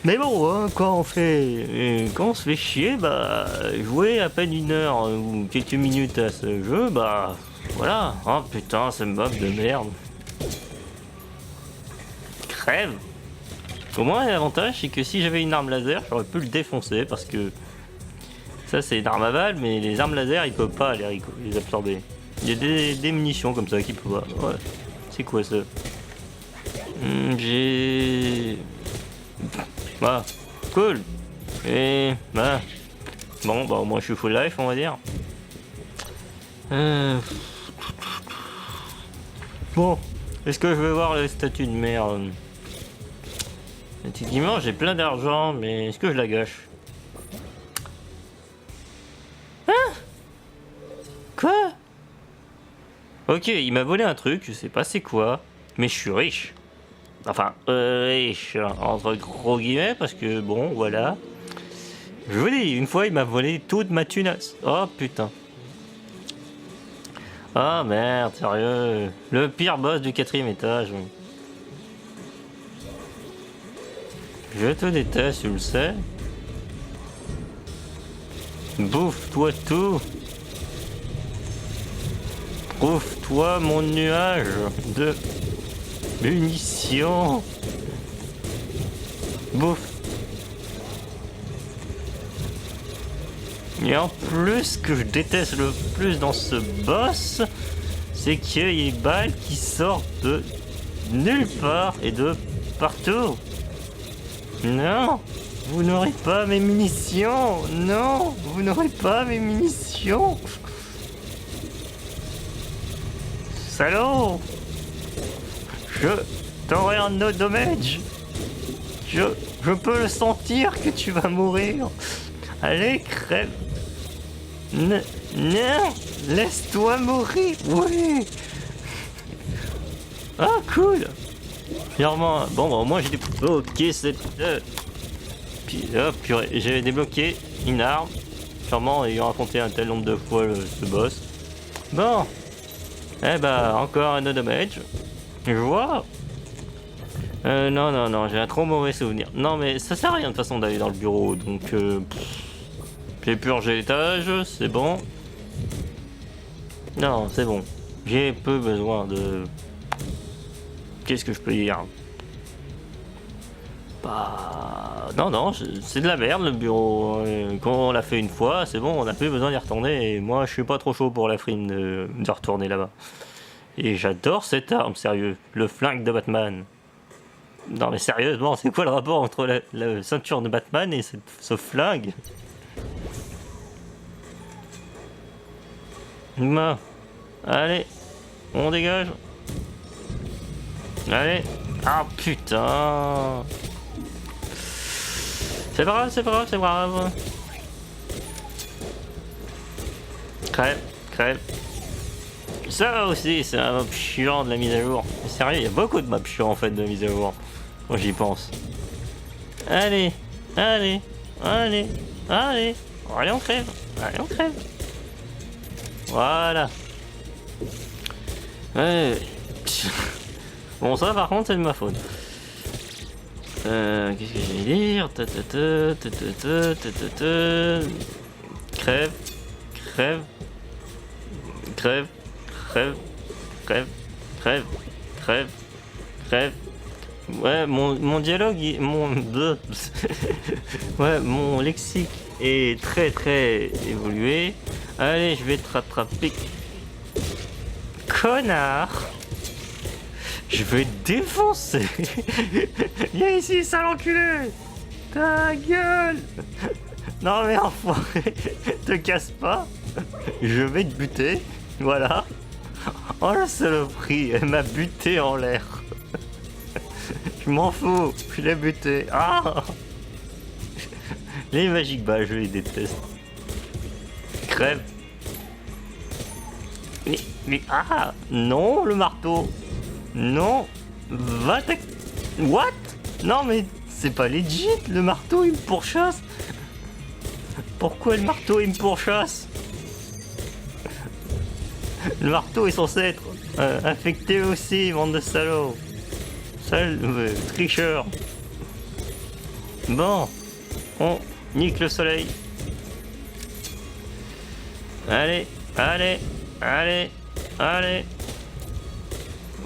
Mais bon, hein, quand on se fait chier, bah jouer à peine 1 heure ou quelques minutes à ce jeu, bah voilà. Oh putain, ce mob de merde. Crève. Au moins l'avantage c'est que si j'avais une arme laser, j'aurais pu le défoncer parce que ça c'est une arme à balles, mais les armes laser ils peuvent pas les absorber. Il y a des munitions comme ça qui peuvent pas. Ouais. C'est quoi ça? J'ai... Bah, cool. Et bah, bon bah au moins je suis full life on va dire. Bon, est-ce que je vais voir le statut de merde? Effectivement j'ai plein d'argent, mais est-ce que je la gâche? Hein? Quoi? Ok, il m'a volé un truc, je sais pas c'est quoi, mais je suis riche. Enfin, riche, entre gros guillemets, parce que bon, voilà. Je vous dis, une fois il m'a volé toute ma tunasse. Oh putain. Ah merde, sérieux. Le pire boss du 4e étage. Je te déteste, tu le sais. Bouffe-toi tout. Prouve-toi mon nuage de munitions. Bouffe. Et en plus, ce que je déteste le plus dans ce boss, c'est qu'il y a des balles qui sortent de nulle part et de partout. Non, vous n'aurez pas mes munitions. Non, vous n'aurez pas mes munitions. Salaud. Je t'aurai un no damage. Je peux le sentir que tu vas mourir. Allez, crève. Non, laisse-toi mourir. Oui. Ah, cool. Finalement, bon, bah, au moins j'ai débloqué cette... Puis, oh, purée, j'ai débloqué une arme. Sûrement ayant affronté un tel nombre de fois ce boss. Bon. Eh bah, encore un no damage. Je vois. Non, j'ai un trop mauvais souvenir. Non, mais ça sert à rien de toute façon d'aller dans le bureau, donc... j'ai purgé l'étage, c'est bon. Non, c'est bon. J'ai peu besoin de... Qu'est-ce que je peux dire? Bah... Non, c'est de la merde le bureau. Quand on l'a fait une fois, c'est bon, on n'a plus besoin d'y retourner. Et moi, je suis pas trop chaud pour la frime de retourner là-bas. Et j'adore cette arme, sérieux. Le flingue de Batman. Non mais sérieusement, c'est quoi le rapport entre la ceinture de Batman et ce flingue? Bah, allez, on dégage. Allez. Ah putain. C'est pas grave, c'est pas grave, c'est grave. Crève. Ça aussi, c'est un mob chiant de la mise à jour. Mais sérieux, il y a beaucoup de mobs chiants en fait de la mise à jour. Moi j'y pense. Allez, on crève. Voilà. Ouais. Bon ça par contre c'est de ma faute. Qu'est-ce que j'allais dire? Crève, crève, crève, crève, crève, crève, crève, crève. Ouais, mon dialogue, ouais, mon lexique est très évolué. Allez, je vais te rattraper. Connard! Je vais te défoncer! Viens ici, sale enculé! Ta gueule! Non mais enfoiré! Te casse pas! Je vais te buter! Voilà! Oh la saloperie! Elle m'a buté en l'air! Je m'en fous! Je l'ai buté! Ah! Les Magic Balls, je les déteste! Crève! Mais ah! Non, le marteau! Non, va t'ac... What? Non mais c'est pas legit, le marteau il me pourchasse. Pourquoi le marteau il me pourchasse? Le marteau est censé être infecté aussi, bande de salauds. Sale tricheur. Bon, on nique le soleil. Allez, allez, allez, allez.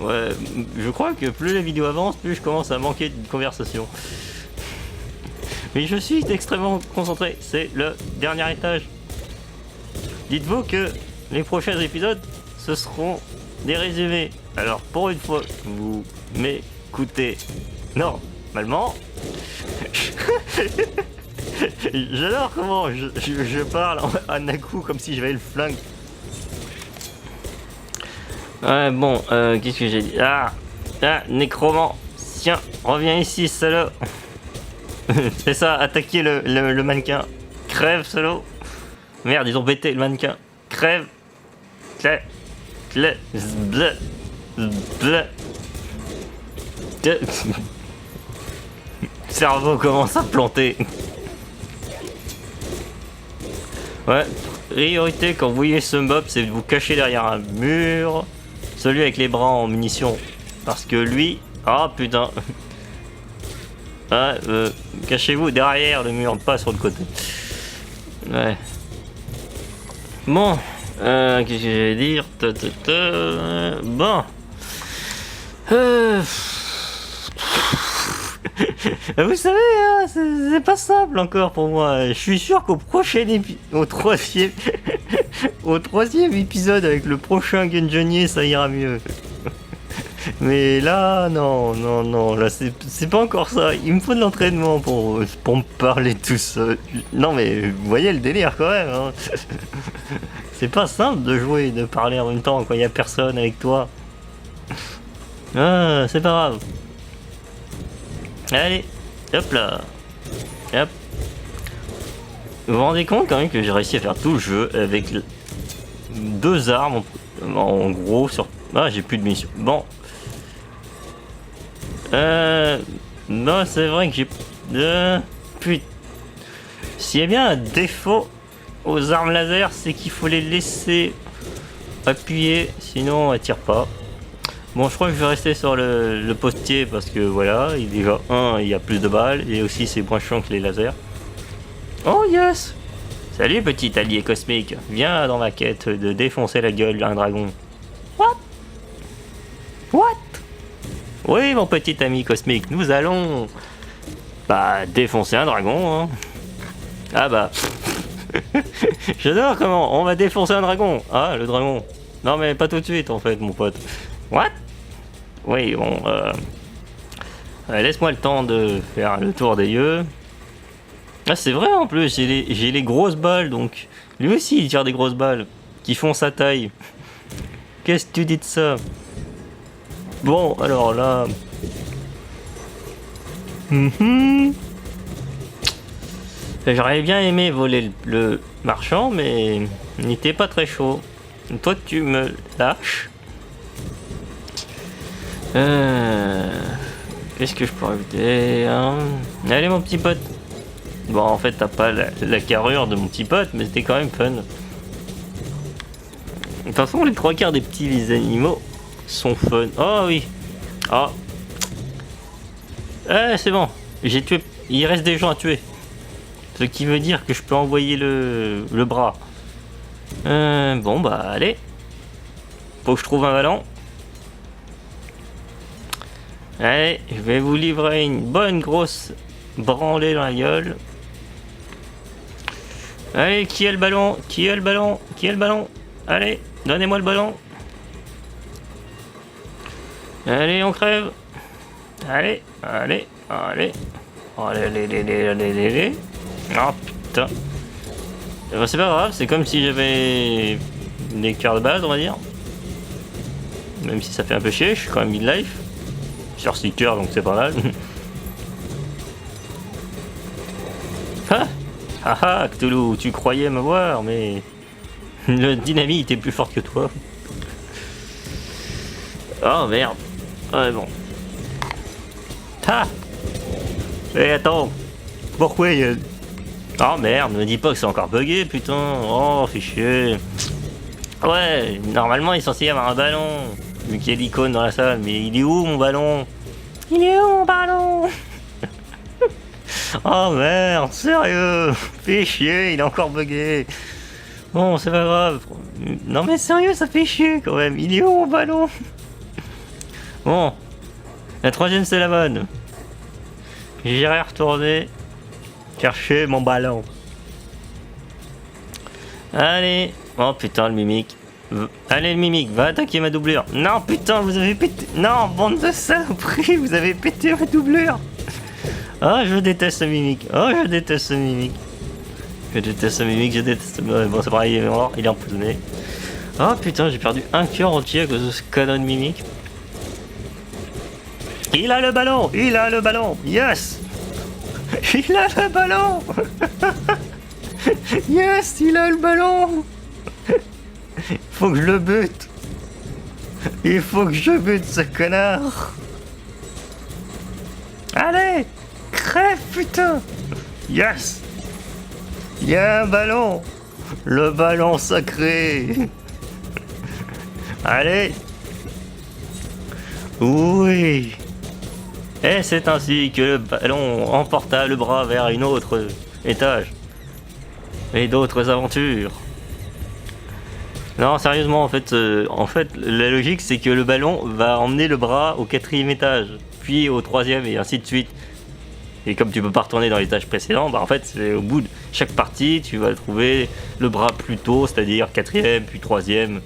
Ouais, je crois que plus la vidéo avance, plus je commence à manquer de conversation. Mais je suis extrêmement concentré, c'est le dernier étage. Dites-vous que les prochains épisodes, ce seront des résumés. Alors pour une fois, vous m'écoutez normalement. J'adore comment je parle en un coup comme si j'avais le flingue. Ouais, bon, qu'est-ce que j'ai dit? Ah, nécromancien, reviens ici, salaud. C'est ça, attaquer le mannequin. Crève, salaud. Merde, ils ont bêté le mannequin. Crève. Clé. Clé. Bleu. Bleu. Cerveau commence à planter. Ouais, priorité quand vous voyez ce mob, c'est de vous cacher derrière un mur. Celui avec les bras en munitions. Parce que lui... Ah putain. Ah, cachez-vous derrière le mur, pas sur le côté. Ouais. Bon. Qu'est-ce que j'allais dire? Bon. Vous savez, hein, c'est pas simple encore pour moi. Je suis sûr qu'au prochain au troisième épisode avec le prochain Gungeonier, ça ira mieux. Mais là, non, là c'est pas encore ça. Il me faut de l'entraînement pour me parler tout seul. Non mais vous voyez le délire quand même. Hein. C'est pas simple de jouer, de parler en même temps quand il y a personne avec toi. Ah, c'est pas grave. Allez, hop là. Hop. Vous vous rendez compte quand même que j'ai réussi à faire tout le jeu avec deux armes en gros sur... Ah, j'ai plus de munitions. Bon. Non, c'est vrai que j'ai... Putain. S'il y a bien un défaut aux armes laser, c'est qu'il faut les laisser appuyer, sinon elles tirent pas. Bon, je crois que je vais rester sur le postier parce que voilà, déjà il y a plus de balles et aussi c'est moins chiant que les lasers. Oh yes! Salut petit allié cosmique, viens dans ma quête de défoncer la gueule d'un dragon. What? What? Oui mon petit ami cosmique, nous allons... Bah, défoncer un dragon, hein. Ah bah... J'adore comment on va défoncer un dragon. Ah, le dragon. Non mais pas tout de suite en fait mon pote. What? Oui, bon, laisse-moi le temps de faire le tour des yeux. Ah, c'est vrai en plus, j'ai les grosses balles, donc... Lui aussi, il tire des grosses balles, qui font sa taille. Qu'est-ce que tu dis de ça? Bon, alors là... J'aurais bien aimé voler le marchand, mais il n'était pas très chaud. Toi, tu me lâches. Qu'est-ce que je peux rajouter hein? Allez mon petit pote. Bon en fait t'as pas la carrure de mon petit pote mais c'était quand même fun. De toute façon les trois quarts des petits animaux sont fun. Oh oui. Oh. C'est bon. J'ai tué... Il reste des gens à tuer. Ce qui veut dire que je peux envoyer le bras. Bon bah allez. Faut que je trouve un ballon. Allez, je vais vous livrer une bonne grosse branlée dans la gueule. Allez, qui a le ballon? Qui a le ballon? Qui a le ballon? Allez, donnez-moi le ballon. Allez, on crève. Allez, allez, allez. Allez, allez, allez, allez, allez. Oh putain. Ben, c'est pas grave, c'est comme si j'avais des cœurs de base, on va dire. Même si ça fait un peu chier, je suis quand même mid-life. Sur 6 cœurs, donc c'est pas mal. Ah ah ah, Cthulhu, tu croyais me voir, mais le dynamite est plus fort que toi. Oh merde. Ouais bon. Ah. Eh attends. Pourquoi il y a... Oh merde, me dis pas que c'est encore bugué, putain. Oh, fait chier. Ouais, normalement il est censé y avoir un ballon. Vu qu'il y a l'icône dans la salle, mais il est où mon ballon? Il est où mon ballon? Oh merde, sérieux? Fait chier, il est encore bugué. Bon, c'est pas grave. Non mais sérieux, ça fait chier quand même. Il est où mon ballon? Bon, la troisième c'est la bonne. J'irai retourner chercher mon ballon. Allez. Oh putain, le mimique. Allez, le mimique, va attaquer ma doublure. Non, putain, vous avez pété. Non, bande de saloperies, vous avez pété ma doublure. Oh, je déteste ce mimique. Oh, je déteste ce mimique. Je déteste ce mimique, je déteste. Bon, c'est pareil, il est mort, il est empoisonné. Oh putain, j'ai perdu un cœur entier à cause de ce canon de mimique. Il a le ballon. Il a le ballon. Yes. Il a le ballon. Yes, il a le ballon. Faut que je le bute. Il faut que je bute ce connard. Allez, crève putain. Yes. Il y a un ballon. Le ballon sacré. Allez. Oui. Et c'est ainsi que le ballon emporta le bras vers une autre étage. Et d'autres aventures. Non, sérieusement, en fait, la logique, c'est que le ballon va emmener le bras au 4e étage, puis au 3e, et ainsi de suite. Et comme tu peux pas retourner dans l'étage précédent, bah en fait, c'est au bout de chaque partie, tu vas trouver le bras plus tôt, c'est-à-dire 4e, puis 3e.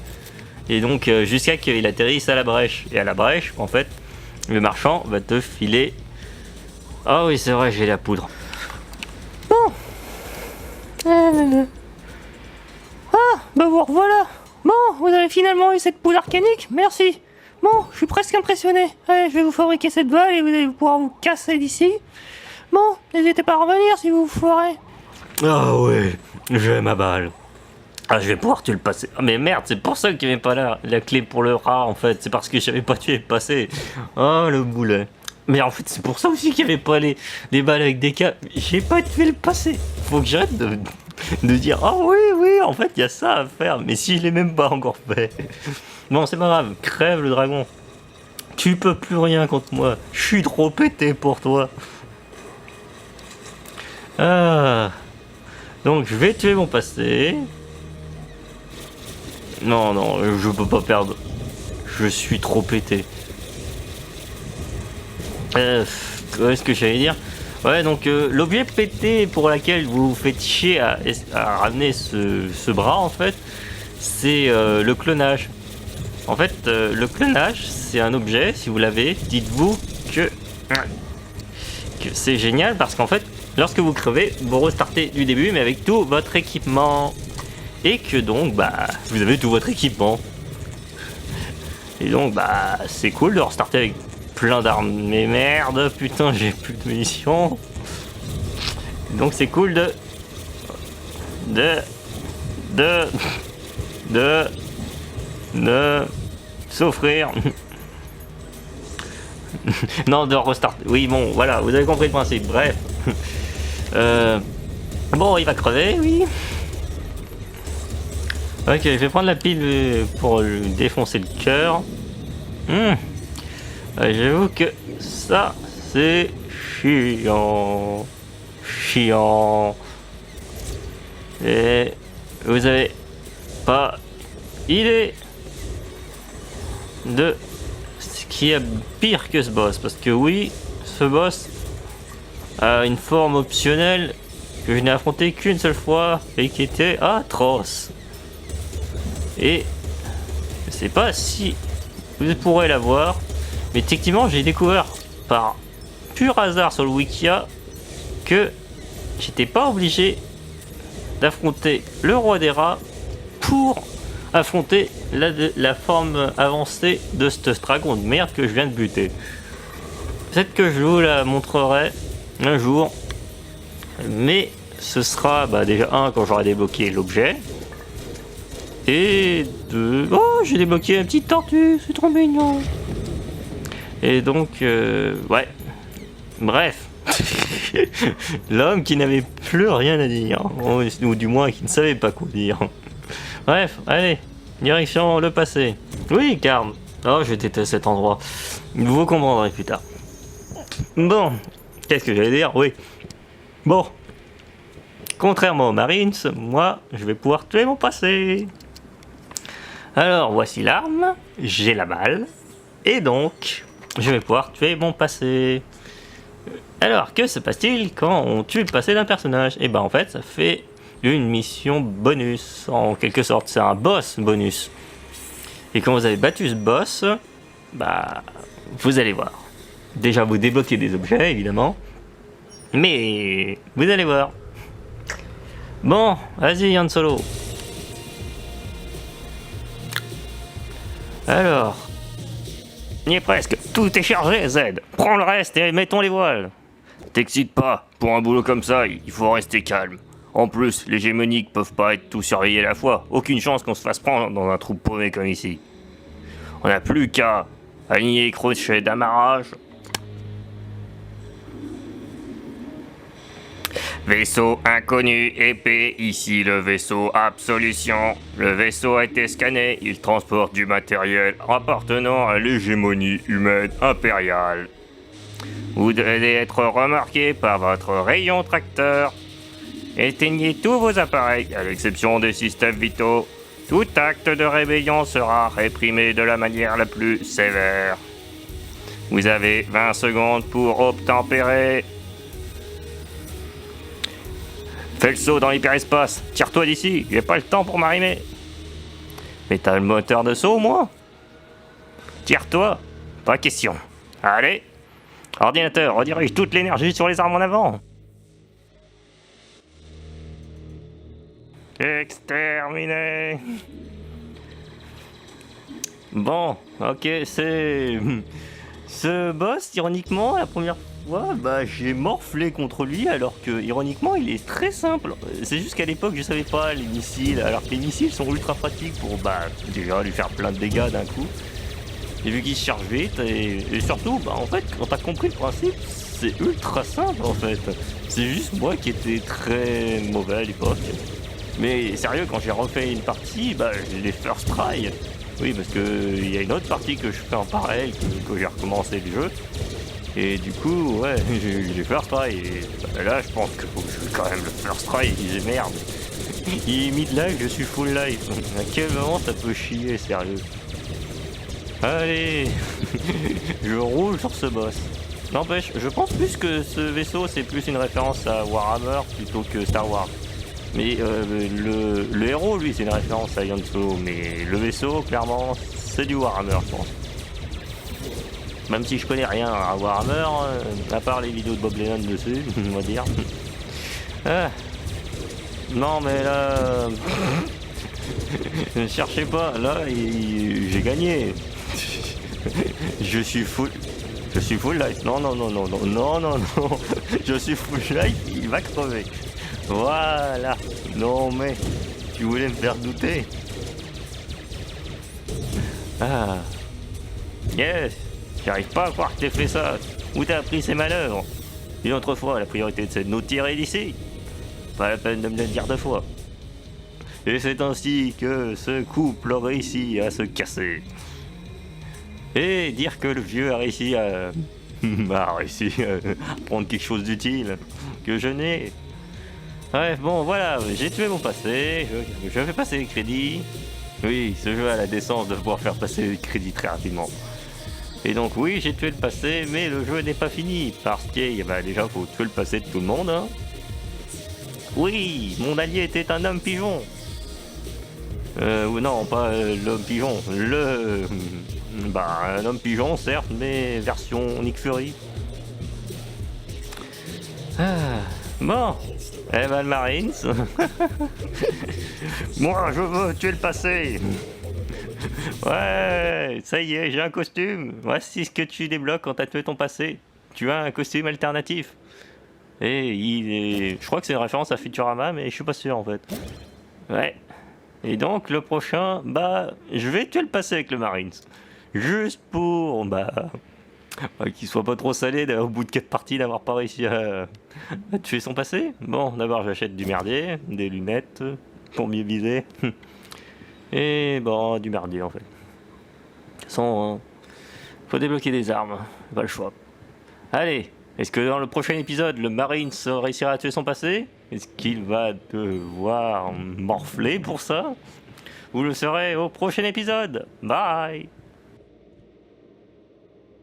Et donc, jusqu'à qu'il atterrisse à la brèche. Et à la brèche, en fait, le marchand va te filer... Ah oui, c'est vrai, j'ai la poudre. Bon. Ah, bah vous revoilà. Bon, vous avez finalement eu cette poudre arcanique, merci. Bon, je suis presque impressionné. Allez, je vais vous fabriquer cette balle et vous allez pouvoir vous casser d'ici. Bon, n'hésitez pas à revenir si vous vous foirez. Ah ouais, j'ai ma balle. Ah, je vais pouvoir tuer le passé. Ah, mais merde, c'est pour ça qu'il n'y avait pas la clé pour le rat, en fait. C'est parce que j'avais pas tué le passé. Oh, le boulet. Mais en fait, c'est pour ça aussi qu'il n'y avait pas les balles avec des cas. J'ai pas tué le passé. Faut que j'arrête de dire ah oui, oui, en fait, il y a ça à faire. Mais si je l'ai même pas encore fait. Bon, c'est pas grave. Crève le dragon. Tu peux plus rien contre moi. Je suis trop pété pour toi. Ah. Donc, je vais tuer mon passé. Non, non, je peux pas perdre. Je suis trop pété. Qu'est-ce que j'allais dire? Ouais, donc l'objet pété pour laquelle vous vous faites chier à ramener ce bras, en fait, c'est le clonage. En fait, le clonage, c'est un objet, si vous l'avez, dites-vous que c'est génial parce qu'en fait, lorsque vous crevez, vous restartez du début, mais avec tout votre équipement. Et que donc, bah, vous avez tout votre équipement. Et donc, bah, c'est cool de restarter avec plein d'armes. Mais merde, putain, j'ai plus de munitions. Donc, c'est cool de s'offrir. Non, de restarter. Oui, bon, voilà, vous avez compris le principe. Bref. Bon, il va crever, oui. Ok, je vais prendre la pile pour lui défoncer le cœur. J'avoue que ça, c'est chiant. Chiant. Et vous avez pas idée de ce qui est pire que ce boss. Parce que oui, ce boss a une forme optionnelle que je n'ai affronté qu'une seule fois et qui était atroce. Et je sais pas si vous pourrez la voir, mais techniquement j'ai découvert par pur hasard sur le Wikia que j'étais pas obligé d'affronter le roi des rats pour affronter la forme avancée de ce dragon de merde que je viens de buter. Peut-être que je vous la montrerai un jour, mais ce sera déjà un quand j'aurai débloqué l'objet, et deux, oh j'ai débloqué une petite tortue, c'est trop mignon. Et donc ouais, bref. L'homme qui n'avait plus rien à dire, ou du moins qui ne savait pas quoi dire. Bref, allez, direction le passé. Oui, Karl. Oh, je déteste cet endroit. Vous comprendrez plus tard. Bon, qu'est-ce que j'allais dire? Oui. Bon. Contrairement aux Marines, moi, je vais pouvoir tuer mon passé. Alors, voici l'arme, j'ai la balle, et donc, je vais pouvoir tuer mon passé. Alors, que se passe-t-il quand on tue le passé d'un personnage? Et en fait, ça fait une mission bonus, en quelque sorte. C'est un boss bonus. Et quand vous avez battu ce boss, vous allez voir. Déjà, vous débloquez des objets, évidemment. Mais, vous allez voir. Bon, vas-y, Han Solo. Alors, on y est presque. Tout est chargé, Z. Prends le reste et mettons les voiles. T'excites pas, pour un boulot comme ça, il faut rester calme. En plus, les gémoniques peuvent pas être tout surveillés à la fois. Aucune chance qu'on se fasse prendre dans un trou paumé comme ici. On n'a plus qu'à aligner les crochets d'amarrage. Vaisseau inconnu, épée, ici le vaisseau Absolution. Le vaisseau a été scanné, il transporte du matériel appartenant à l'hégémonie humaine impériale. Vous devez être remarqué par votre rayon tracteur. Éteignez tous vos appareils, à l'exception des systèmes vitaux. Tout acte de rébellion sera réprimé de la manière la plus sévère. Vous avez 20 secondes pour obtempérer. Fais le saut dans l'hyperespace. Tire-toi d'ici, j'ai pas le temps pour m'arrimer. Mais t'as le moteur de saut, moi? Tire-toi. Pas question. Allez. Ordinateur, redirige toute l'énergie sur les armes en avant. Exterminé. Bon, ok, c'est... Ce boss, ironiquement, la première fois, j'ai morflé contre lui, alors que, ironiquement, il est très simple. C'est juste qu'à l'époque, je savais pas les missiles, alors que les missiles sont ultra pratiques pour, déjà, lui faire plein de dégâts d'un coup. Et vu qu'il se charge vite, et surtout, en fait, quand t'as compris le principe, c'est ultra simple, en fait. C'est juste moi qui étais très mauvais à l'époque. Mais sérieux, quand j'ai refait une partie, j'ai les first try. Oui, parce que il y a une autre partie que je fais en parallèle, que j'ai recommencé le jeu. Et du coup, ouais, j'ai first try. Et là, je pense que faut que je fais quand même le first try. Et je disais merde, il est mid-life, je suis full life. À quel moment ça peut chier, sérieux? Allez, je roule sur ce boss. N'empêche, je pense plus que ce vaisseau, c'est plus une référence à Warhammer plutôt que Star Wars. Mais le héros, lui, c'est une référence à Han Solo. Mais le vaisseau, clairement, c'est du Warhammer, je pense. Même si je connais rien à Warhammer, à part les vidéos de Bob Lennon dessus, on va dire. Ah. Non, mais là... ne cherchez pas, là, j'ai gagné. Je suis full life. Non. Je suis full life, il va crever. Voilà. Non mais, tu voulais me faire douter. Ah. Yes. J'arrive pas à croire que t'aies fait ça. Où t'as appris ces manœuvres? Une autre fois, la priorité c'est de nous tirer d'ici. Pas la peine de me le dire deux fois. Et c'est ainsi que ce couple réussit à se casser. Et dire que le vieux a réussi Bah, réussi à prendre quelque chose d'utile que je n'ai. Bref, bon, voilà, j'ai tué mon passé, je vais passer les crédits. Oui, ce jeu a la décence de pouvoir faire passer les crédits très rapidement. Et donc, oui, j'ai tué le passé, mais le jeu n'est pas fini, parce que bah, déjà, faut tuer le passé de tout le monde. Hein. Oui, mon allié était un homme pigeon. Ou non, pas l'homme pigeon, Bah, un homme pigeon, certes, mais version Nick Fury. Ah, bon, Evan Marines. Moi, je veux tuer le passé. Ouais, ça y est, j'ai un costume. Voici ce que tu débloques quand t'as tué ton passé. Tu as un costume alternatif. Et je crois que c'est une référence à Futurama, mais je suis pas sûr en fait. Ouais. Et donc le prochain, bah, je vais tuer le passé avec le Marines. Juste pour, qu'il soit pas trop salé au bout de 4 parties d'avoir pas réussi à tuer son passé. Bon, d'abord j'achète du merdier, des lunettes pour mieux viser. Et bon, du merdier en fait. De toute façon, hein, faut débloquer des armes, pas le choix. Allez, est-ce que dans le prochain épisode, le Marines réussira à tuer son passé? Est-ce qu'il va devoir morfler pour ça? Vous le saurez au prochain épisode. Bye!